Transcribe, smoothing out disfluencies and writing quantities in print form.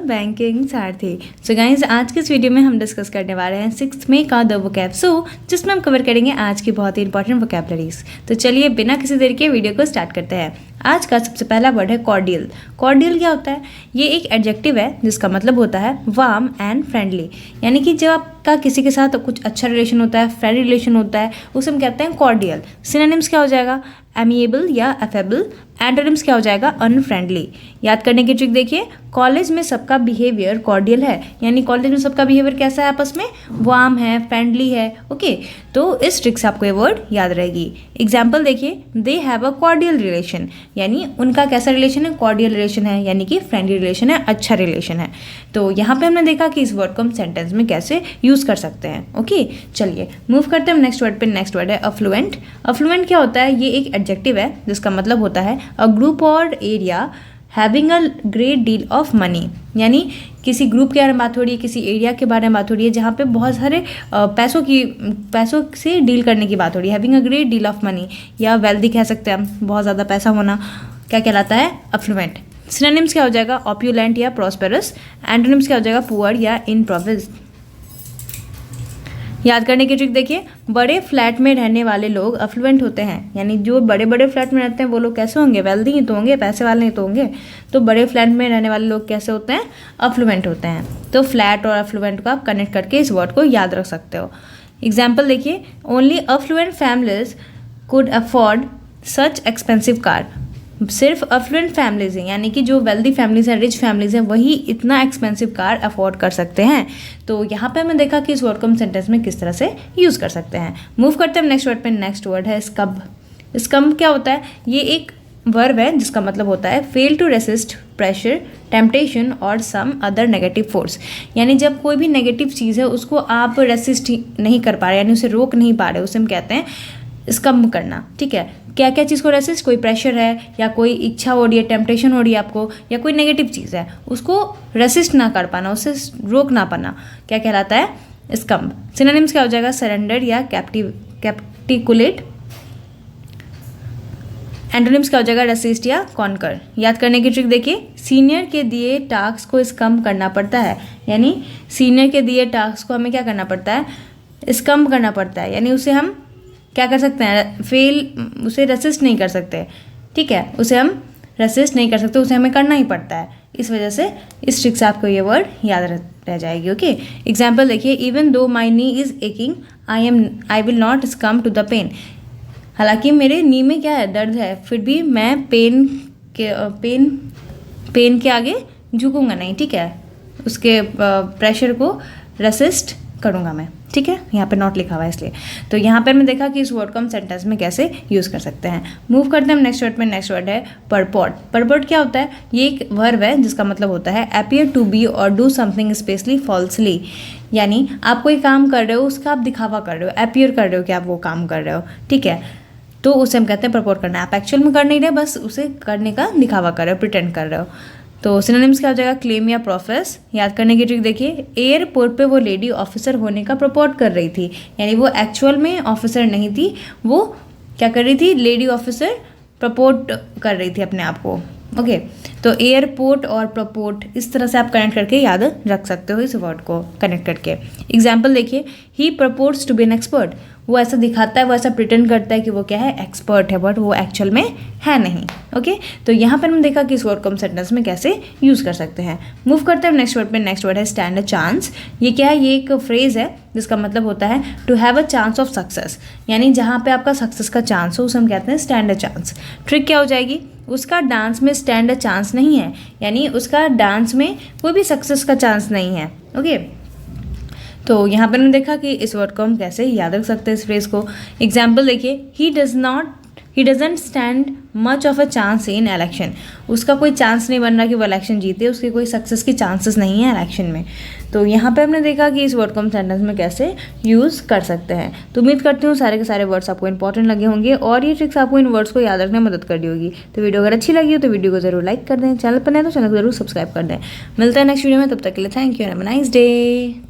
Banking सारथी। So guys, आज के इस वीडियो में हम डिस्कस करने वाले हैं 6th में का द वोकैब जिसमें हम कवर करेंगे आज की बहुत ही इंपॉर्टेंट वोकैबलरीज। तो चलिए बिना किसी देर के वीडियो को स्टार्ट करते हैं। आज का सबसे पहला वर्ड है कॉर्डियल। कॉर्डियल क्या होता है? ये एक एडजेक्टिव है जिसका मतलब होता है वार्म एंड फ्रेंडली, यानी कि जब आपका किसी के साथ कुछ अच्छा रिलेशन होता है, फ्रेंडली रिलेशन होता है, उसे हम कहते हैं कॉर्डियल। सिनोनिम्स क्या हो जाएगा? एमिएबल या एफेबल। एंटोनिम्स क्या हो जाएगा? अनफ्रेंडली। याद करने की ट्रिक देखिए, कॉलेज में सबका बिहेवियर कॉर्डियल है, यानी कॉलेज में सबका बिहेवियर कैसा है? आपस में वार्म है, फ्रेंडली है। ओके, तो इस ट्रिक से आपको ये वर्ड याद रहेगी। एग्जाम्पल देखिए, they have a cordial relation, यानी उनका कैसा रिलेशन है? कॉर्डियल रिलेशन है, यानी कि फ्रेंडली रिलेशन है, अच्छा रिलेशन है। तो यहाँ पे हमने देखा कि इस वर्ड को हम सेंटेंस में कैसे यूज़ कर सकते हैं। ओके, चलिए मूव करते हैं नेक्स्ट वर्ड पे। नेक्स्ट वर्ड है अफ्लुएंट। अफ्लुएंट क्या होता है? ये एक एडजेक्टिव है जिसका मतलब होता है अ ग्रुप और area having a great deal of money, यानी किसी ग्रुप के बारे में बात हो रही है, किसी एरिया के बारे में बात हो रही है जहाँ पे बहुत सारे पैसों से डील करने की बात हो रही है। Having a great deal of money या वेल्दी कह सकते हैं हम, बहुत ज़्यादा पैसा होना क्या कहलाता है? अफ्लुएंट। सिनोनिम्स क्या हो जाएगा? ऑप्यूलेंट या प्रॉस्पेरस। एंटोनिम्स क्या हो जाएगा? पुअर या इनप्रोविज। याद करने की ट्रिक देखिए, बड़े फ्लैट में रहने वाले लोग अफ्लुएंट होते हैं, यानी जो बड़े बड़े फ्लैट में रहते हैं वो लोग कैसे होंगे? वेल्दी ही तो होंगे, पैसे वाले ही तो होंगे। तो बड़े फ्लैट में रहने वाले लोग कैसे होते हैं? अफ्लुएंट होते हैं। तो फ्लैट और अफ्लुएंट को आप कनेक्ट करके इस वर्ड को याद रख सकते हो। एग्जाम्पल देखिए, only affluent families could afford such expensive car. सिर्फ अफ्लुएंट फैमिलीज हैं, यानी कि जो वेल्दी फैमिलीज हैं, रिच फैमिलीज हैं, वही इतना एक्सपेंसिव कार अफोर्ड कर सकते हैं। तो यहाँ पे हमने देखा कि इस वर्ड को हम सेंटेंस में किस तरह से यूज़ कर सकते हैं। मूव करते हैं नेक्स्ट वर्ड पे। नेक्स्ट वर्ड है स्कम्प। स्कम्प क्या होता है? ये एक वर्ब है जिसका मतलब होता है fail to resist pressure, temptation और सम अदर नेगेटिव फोर्स, यानी जब कोई भी नेगेटिव चीज़ है उसको आप रेसिस्ट नहीं कर पा रहे, यानी उसे रोक नहीं पा रहे, उसे हम कहते हैं स्कम्प करना। ठीक है, क्या क्या चीज़ को रेसिस्ट? कोई प्रेशर है या कोई इच्छा हो रही है, टेम्पटेशन हो रही है आपको, या कोई नेगेटिव चीज़ है, उसको रेसिस्ट ना कर पाना, उससे रोक ना पाना, क्या कहलाता है? स्कम्प। सिनोनिम्स क्या हो जाएगा? सरेंडर या कैप्टिकुलेट। एंटोनिम्स क्या हो जाएगा? रेसिस्ट या कॉन्कर। याद करने की ट्रिक देखिए, सीनियर के दिए टास्क को स्कम्प करना पड़ता है, यानी सीनियर के दिए टास्क को हमें क्या करना पड़ता है? स्कम्प करना पड़ता है, यानी उसे हम क्या कर सकते हैं? उसे रेसिस्ट नहीं कर सकते। ठीक है, उसे हम रेसिस्ट नहीं कर सकते, उसे हमें करना ही पड़ता है। इस वजह से इस ट्रिक से आपको ये वर्ड याद रह जाएगी। ओके, एग्जाम्पल देखिए, even though my knee is aching I will not succumb to the pain. हालांकि मेरे नी में क्या है? दर्द है, फिर भी मैं पेन के आगे झुकूंगा नहीं। ठीक है, उसके प्रेशर को रेसिस्ट करूँगा मैं। ठीक है, यहाँ पे नॉट लिखा हुआ है इसलिए। तो यहाँ पर मैं देखा कि इस वर्ड को हम सेंटेंस में कैसे यूज़ कर सकते हैं। मूव करते हैं हम नेक्स्ट वर्ड में। नेक्स्ट वर्ड है परपोर्ट। परपोर्ट क्या होता है? ये एक वर्ब है जिसका मतलब होता है अपीयर टू बी और डू समथिंग स्पेशली फॉल्सली, यानी आप कोई काम कर रहे हो उसका आप दिखावा कर रहे हो, अपीयर कर रहे हो कि आप वो काम कर रहे हो। ठीक है, तो उसे हम कहते हैं परपोर्ट करना। आप एक्चुअल में कर नहीं रहे, बस उसे करने का दिखावा कर रहे हो, प्रिटेंड कर रहे हो। तो सिनोनिम्स क्या हो जाएगा? क्लेम या प्रोफेस। याद करने की ट्रिक देखिए, एयरपोर्ट पे वो लेडी ऑफिसर होने का प्रपोर्ट कर रही थी, यानी वो एक्चुअल में ऑफिसर नहीं थी, वो क्या कर रही थी? लेडी ऑफिसर प्रपोर्ट कर रही थी अपने आप को। ओके, तो एयरपोर्ट और प्रपोर्ट इस तरह से आप कनेक्ट करके याद रख सकते हो इस वर्ड को कनेक्ट करके। एग्जाम्पल देखिए, ही प्रपोर्ट्स टू बी एन एक्सपर्ट। वो ऐसा दिखाता है, वो ऐसा प्रिटेंड करता है कि वो क्या है? एक्सपर्ट है, बट वो एक्चुअल में है नहीं। ओके, तो यहाँ पर हम देखा कि इस वर्ड को हम सेंटेंस में कैसे यूज़ कर सकते हैं। मूव करते हैं नेक्स्ट वर्ड पे। नेक्स्ट वर्ड है स्टैंड अ चांस। ये क्या है? ये एक फ्रेज़ है जिसका मतलब होता है to have a chance of success, यानी जहाँ पे आपका सक्सेस का चांस हो उसे हम कहते हैं स्टैंड अ चांस। ट्रिक क्या हो जाएगी? उसका डांस में स्टैंड अ चांस नहीं है, यानी उसका डांस में कोई भी सक्सेस का चांस नहीं है। ओके, तो यहाँ पर हमने देखा कि इस वर्ड को हम कैसे याद रख सकते हैं इस फ्रेज को। एग्जाम्पल देखिए, he doesn't stand much of a chance in election. उसका कोई चांस नहीं बन रहा कि वो इलेक्शन जीते, उसके कोई सक्सेस की चांसेस नहीं है इलेक्शन में। तो यहाँ पे हमने देखा कि इस वर्ड को हम सेंटेंस में कैसे यूज़ कर सकते हैं। तो उम्मीद करती हूँ सारे के सारे वर्ड्स आपको इंपॉर्टेंट लगे होंगे और ये ट्रिक्स आपको इन वर्ड्स को याद रखने में मदद कर दी होगी। तो वीडियो अगर अच्छी लगी हो तो वीडियो को जरूर लाइक कर दें, चैनल पर नए तो चैनल को जरूर सब्सक्राइब कर दें। मिलते हैं नेक्स्ट वीडियो में, तब तक के लिए thank you, have a nice day.